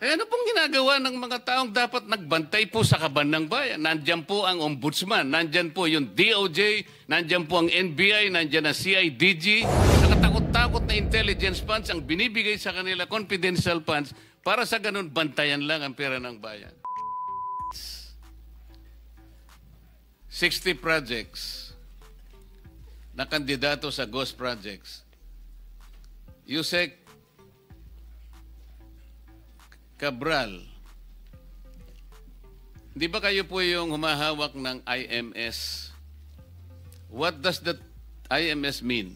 Eh ano pong ginagawa ng mga taong dapat nagbantay po sa kaban ng bayan? Nandyan po ang ombudsman, nandyan po yung DOJ, nandyan po ang NBI, nandyan ang CIDG. Nakatakot-takot na intelligence funds ang binibigay sa kanila, confidential funds, para sa ganun bantayan lang ang pera ng bayan. 60 projects na kandidato sa ghost projects. Yusek Cabral, di ba kayo po yung humahawak ng IMS? What does that IMS mean?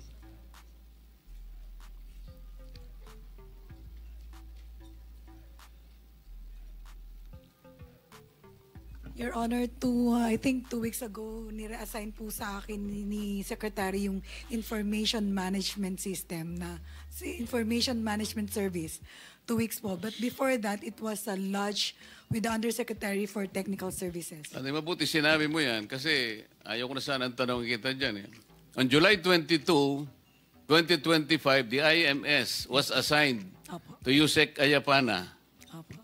Your Honor, I think 2 weeks ago, nire-assign po sa akin ni Secretary yung Information Management System na Information Management Service. 2 weeks po. But before that, it was lodged with the Undersecretary for Technical Services. Ano, mabuti sinabi mo yan kasi ayaw ko na sana ang tanong kita dyan. On July 22, 2025, the IMS was assigned to Yusek Ayapana. Opo.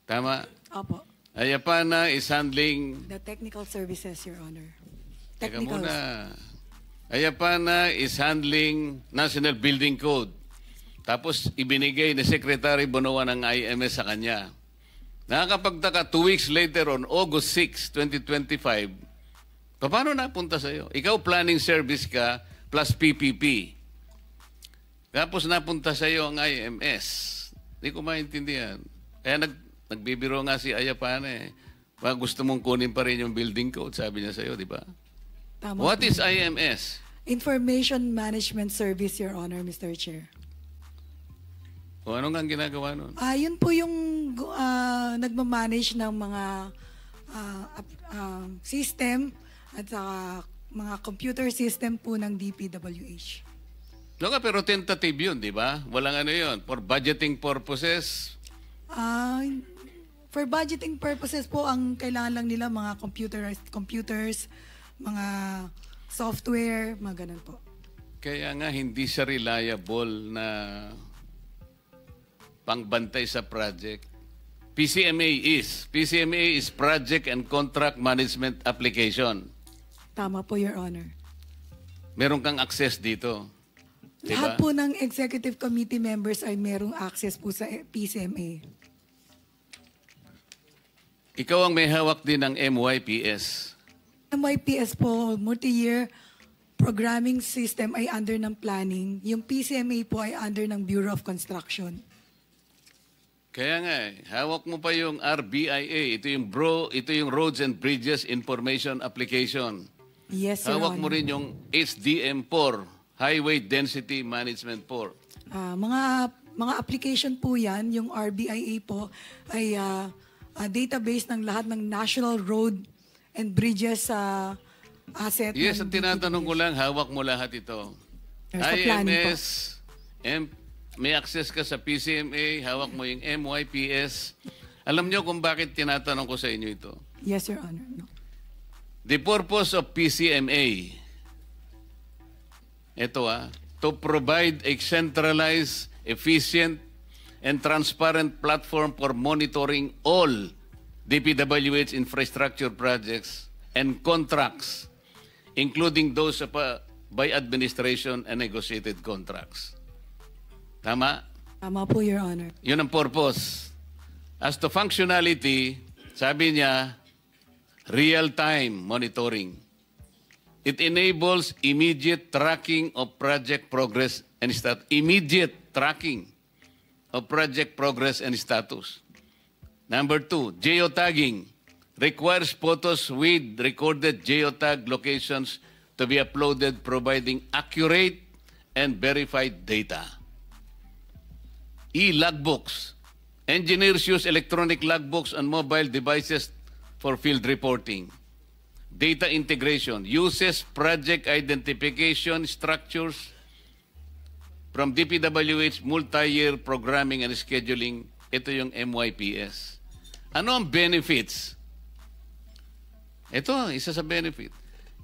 Tama? Opo. Ayapana is handling... The Technical Services, Your Honor. Teka Technical. muna. Ayapana is handling National Building Code. Tapos ibinigay ni Secretary Bonoan ng IMS sa kanya. Nakakapagtaka 2 weeks later on August 6, 2025, paano napunta sa iyo? Ikaw planning service ka plus PPP. Tapos napunta sa iyo ang IMS. Hindi ko maintindihan. Kaya nagbibiro nga si Ayapana eh. Baka gusto mong kunin pa rin yung building code, sabi niya sa iyo, di ba? Tama What po. is IMS? Information Management Service, Your Honor, Mr. Chair. O ano nga ang ginagawa nun? Yun po yung nagmamanage ng mga system at saka mga computer system po ng DPWH. No, pero tentative yun, di ba? Walang ano yun. For budgeting purposes. For budgeting purposes po, ang kailangan lang nila mga computers, mga software, mga ganun po. Kaya nga hindi siya reliable na pangbantay sa project. PCMA is Project and Contract Management Application. Tama po, Your Honor. Meron kang access dito. Diba? Lahat po ng executive committee members ay merong access po sa PCMA. Ikaw ang may hawak din ng MYPS. MYPS po, multi-year programming system ay under ng planning. Yung PCMA po ay under ng Bureau of Construction. Kaya nga, hawak mo pa yung RBIA. Ito yung Roads and Bridges Information Application. Yes, Your Hawak mo Honor. rin yung HDM4, Highway Density Management 4. Mga application po yan, yung RBIA po ay database ng lahat ng national road and bridges asset. Yes, ng ang tinatanong ko lang, hawak mo lahat ito. Sa planning po. IMS, may access ka sa PCMA, hawak mo yung MYPS. Alam nyo kung bakit tinatanong ko sa inyo ito? Yes, Your Honor. No. The purpose of PCMA, ito to provide a centralized, efficient, and transparent platform for monitoring all DPWH infrastructure projects and contracts, including those by administration and negotiated contracts. Tama? Tama po, Your Honor. Yun ang purpose. As to functionality, sabi niya, real-time monitoring. It enables immediate tracking of project progress and status. Immediate tracking of project progress and status. Number 2, geotagging. Requires photos with recorded geotag locations to be uploaded, providing accurate and verified data. E-logbooks. Engineers use electronic logbooks on mobile devices for field reporting. Data integration. Uses project identification structures from DPWH multi-year programming and scheduling. Ito yung MYPS. Ano ang benefits? Ito, isa sa benefit.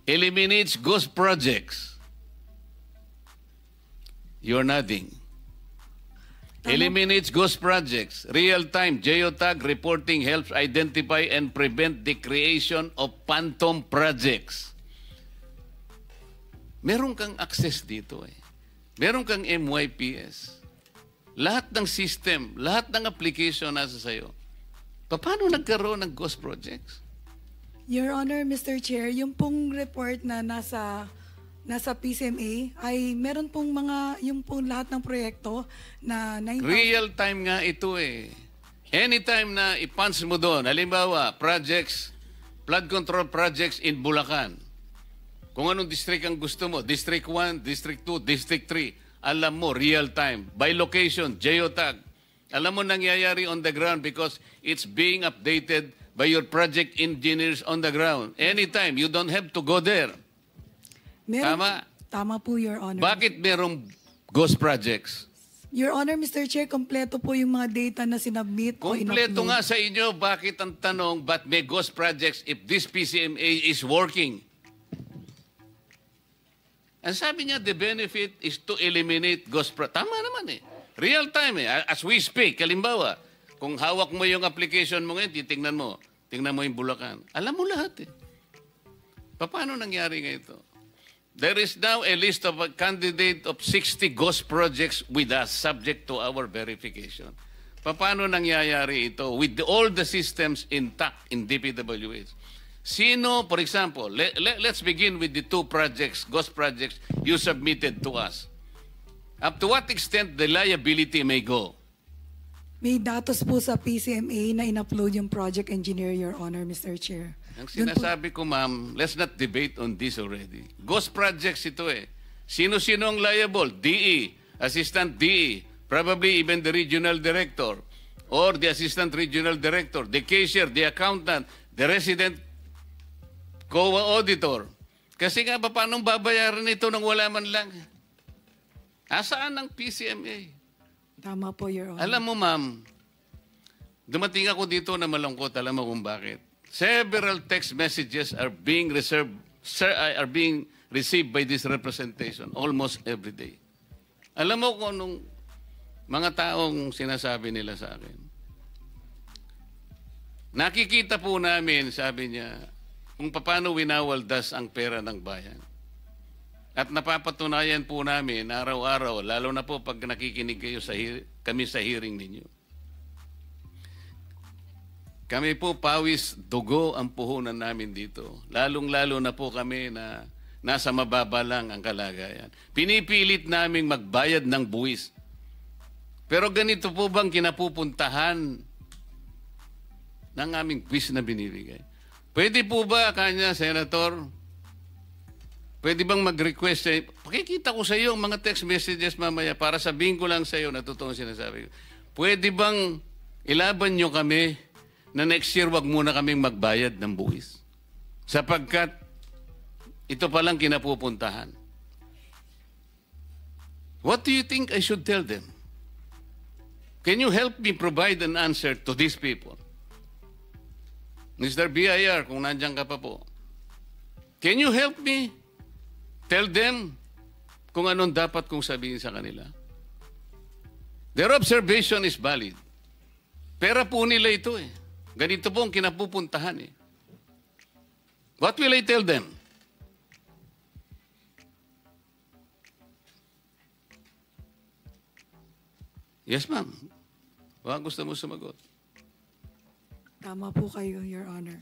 Eliminates ghost projects. You're nodding. Eliminates ghost projects. Real-time geotag reporting helps identify and prevent the creation of phantom projects. Meron kang access dito eh. Meron kang MYPS. Lahat ng system, lahat ng application nasa sayo. Paano nagkaroon ng ghost projects? Your Honor, Mr. Chair, yung pong report na nasa PCMA ay meron pong yung pong lahat ng proyekto na 9,000. Real time nga ito eh. Anytime na i-punch mo doon, halimbawa, projects, flood control projects in Bulacan. Kung anong district ang gusto mo, District 1, District 2, District 3, alam mo, real time. By location, geotag. Alam mo nangyayari on the ground because it's being updated by your project engineers on the ground. Anytime, you don't have to go there. Tama? Tama po, Your Honor. Bakit merong ghost projects? Your Honor, Mr. Chair, kompleto po yung mga data na sinubmit o Kompleto in-upload. nga sa inyo, bakit ang tanong, ba't may ghost projects if this PCMA is working? Ang sabi niya, the benefit is to eliminate ghost projects. Tama naman eh. Real time eh. As we speak, halimbawa, kung hawak mo yung application mo ngayon, titingnan mo. Tingnan mo yung Bulacan. Alam mo lahat eh. Paano nangyari nga ito? There is now a list of a candidate of 60 ghost projects with us subject to our verification. Paano nangyayari ito with all the systems intact in DPWH? Sino, for example, let's begin with the two projects, ghost projects you submitted to us. Up to what extent the liability may go? May datos po sa PCMA na in-upload yung project engineer, Your Honor, Mr. Chair. Ang sinasabi ko, ma'am, let's not debate on this already. Ghost projects ito eh. Sino-sino ang liable? DE, Assistant DE, probably even the regional director or the Assistant Regional Director, the cashier, the accountant, the resident COA auditor. Kasi nga, paano babayaran ito nang wala man lang? Asaan ang PCMA? Tama po, Your Honor. Alam mo, ma'am, dumating ako dito na malungkot. Alam mo kung bakit? Several text messages are being received by this representation almost every day. Alam mo kung anong mga taong sinasabi nila sa akin? Nakikita po namin, sabi niya, kung paano winawaldas ang pera ng bayan. At napapatunayan po namin araw-araw, lalo na po pag nakikinig kayo kami sa hearing ninyo. Kami po pawis dugo ang puhunan namin dito. Lalong-lalo na po kami na nasa mababa lang ang kalagayan. Pinipilit naming magbayad ng buwis. Pero ganito po bang kinapupuntahan ng aming buwis na binibigay? Pwede po ba, kanya, Senator, pwede bang mag-request sa'yo? Pakikita ko sa iyo ang mga text messages mamaya para sabihin ko lang sa iyo na totoong sinasabi ko. Pwede bang ilaban nyo kami na next year wag muna kaming magbayad ng buwis? Sapagkat ito palang kinapupuntahan. What do you think I should tell them? Can you help me provide an answer to these people? Mr. BIR, kung nandiyan ka pa po. Can you help me tell them kung anong dapat kong sabihin sa kanila? Their observation is valid. Pera po nila ito eh. Ganito po ang kinapupuntahan eh. What will I tell them? Yes, ma'am. Baka gusto mo sumagot. Tama po kayo, Your Honor.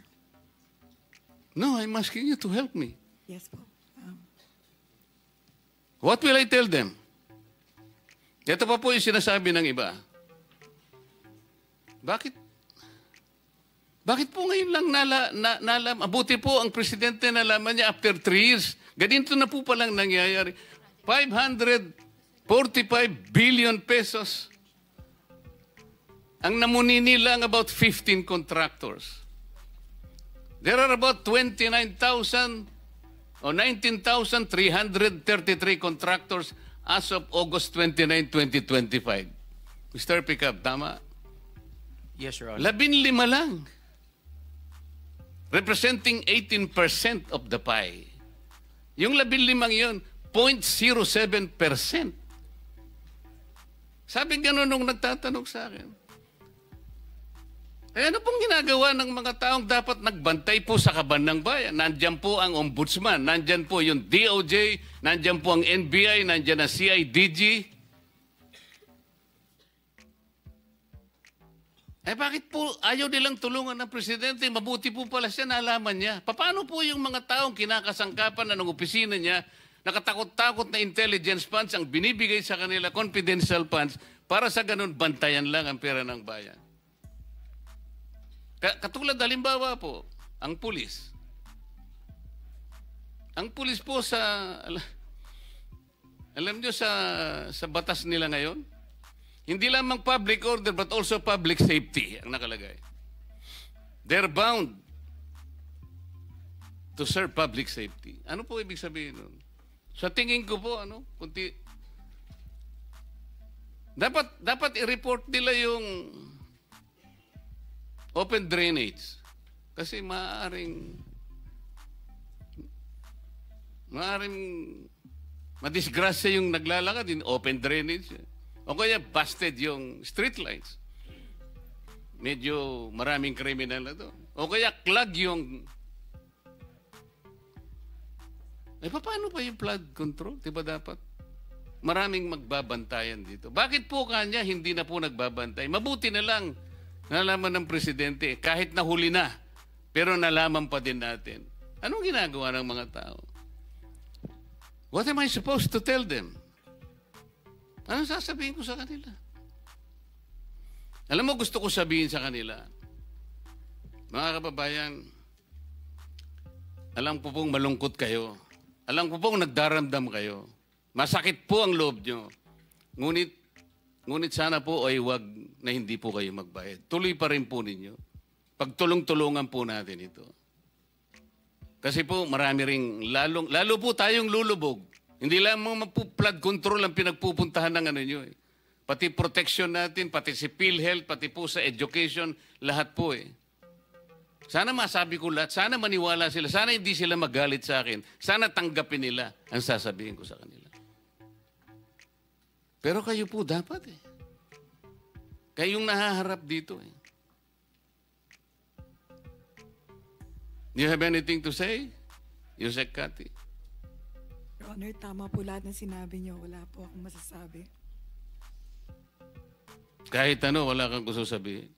No, I'm asking you to help me. Yes po. What will I tell them? Ito pa po yung sinasabi ng iba. Bakit po ngayon lang nalaman? Abuti po ang presidente nalaman niya after 3 years. Ganito na po palang nangyayari. 545 billion pesos. Ang namunini lang about 15 contractors. There are about 29,000 or 19,333 contractors as of August 29, 2025. Mr. Pickup, tama? Yes, Your Honor. 15 lang. Representing 18% of the pie. Yung 15 yun, 0.07%. Sabi gano'n nung nagtatanong sa akin. Eh ano pong ginagawa ng mga taong dapat nagbantay po sa kaban ng bayan? Nandyan po ang ombudsman, nandyan po yung DOJ, nandyan po ang NBI, nandyan ang CIDG. Eh bakit po ayaw nilang tulungan ng presidente? Mabuti po pala siya, nalaman niya. Paano po yung mga taong kinakasangkapan na ng opisina niya, nakatakot-takot na intelligence funds ang binibigay sa kanila, confidential funds, para sa ganun bantayan lang ang pera ng bayan? Katulad halimbawa po, ang pulis. Ang pulis po alam niyo sa batas nila ngayon, hindi lamang public order but also public safety ang nakalagay. They're bound to serve public safety. Ano po ibig sabihin nun? Sa tingin ko po, dapat i-report nila yung open drainage. Kasi maaaring madisgrasya yung naglalakad in open drainage. O kaya busted yung street lights. Medyo maraming kriminal na to. O kaya clog yung... paano pa yung flood control? Diba dapat? Maraming magbabantayan dito. Bakit po kanya hindi na po nagbabantay? Mabuti na lang nalaman ng presidente, kahit nahuli na, pero nalaman pa din natin. Anong ginagawa ng mga tao? What am I supposed to tell them? Anong sasabihin ko sa kanila? Alam mo, gusto ko sabihin sa kanila, mga kababayan, alam ko pong malungkot kayo. Alam ko pong nagdaramdam kayo. Masakit po ang loob nyo. Ngunit sana po ay wag na hindi po kayo magbayad. Tuloy pa rin po ninyo. Pagtulong-tulungan po natin ito. Kasi po marami ring, lalo po tayong lulubog. Hindi lang mga flood control ang pinagpupuntahan ng ano nyo eh. Pati protection natin, pati si PhilHealth, pati po sa education, lahat po eh. Sana masabi ko lahat, sana maniwala sila, sana hindi sila magalit sa akin, sana tanggapin nila ang sasabihin ko sa kanila. Pero kayo po dapat eh. Kayong nahaharap dito eh. Do you have anything to say? Yusek Kati? Your Honor, tama po lahat ng sinabi niyo. Wala po akong masasabi. Kahit ano, wala kang gusto sabihin.